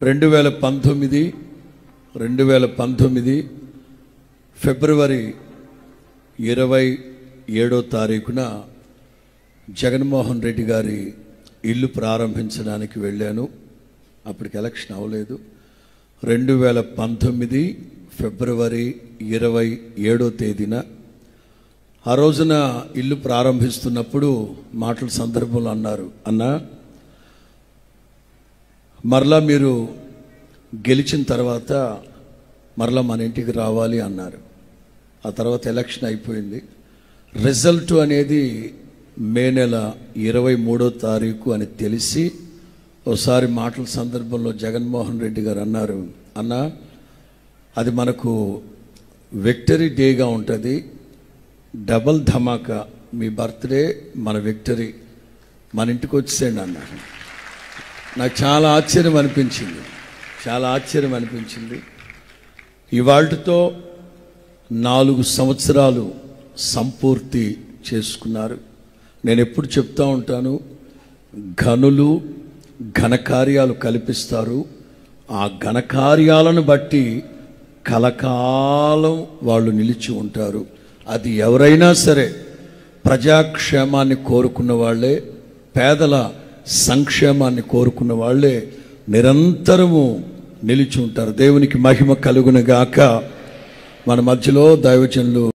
2019 ఫిబ్రవరి 27వ తారీఖున జగన్మోహన్ రెడ్డి గారి ఇల్లు ప్రారంభించడానికి వెళ్ళాను. అప్పటికి ఎలక్షన్ అవ్వలేదు. 2019 ఫిబ్రవరి 27వ తేదీన ఆ రోజున ఇల్లు ప్రారంభిస్తున్నప్పుడు మాటల సందర్భంలో అన్నారు, అన్నా మరలా మీరు గెలిచిన తర్వాత మరలా మన ఇంటికి రావాలి అన్నారు. ఆ తర్వాత ఎలక్షన్ అయిపోయింది. రిజల్ట్ అనేది మే నెల 23వ తారీఖు అని తెలిసి ఒకసారి మాటల సందర్భంలో జగన్మోహన్ రెడ్డి గారు అన్నారు, అన్నా అది మనకు విక్టరీ డేగా ఉంటుంది, డబల్ ధమాకా, మీ బర్త్డే మన విక్టరీ, మన ఇంటికి వచ్చేయండి అన్నారు. నాకు చాలా ఆశ్చర్యం అనిపించింది. ఇవాళ్టితో 4 సంవత్సరాలు సంపూర్తి చేసుకున్నారు. నేను ఎప్పుడు చెప్తా ఉంటాను, ఘనులు ఘనకార్యాలు కల్పిస్తారు, ఆ ఘనకార్యాలను బట్టి కలకాలం వాళ్ళు నిలిచి ఉంటారు. అది ఎవరైనా సరే ప్రజాక్షేమాన్ని కోరుకున్న వాళ్ళే, పేదల సంక్షేమాన్ని కోరుకున్న వాళ్ళే నిరంతరము నిలిచి ఉంటారు. దేవునికి మహిమ కలుగునుగాక. మన మధ్యలో దైవజనులు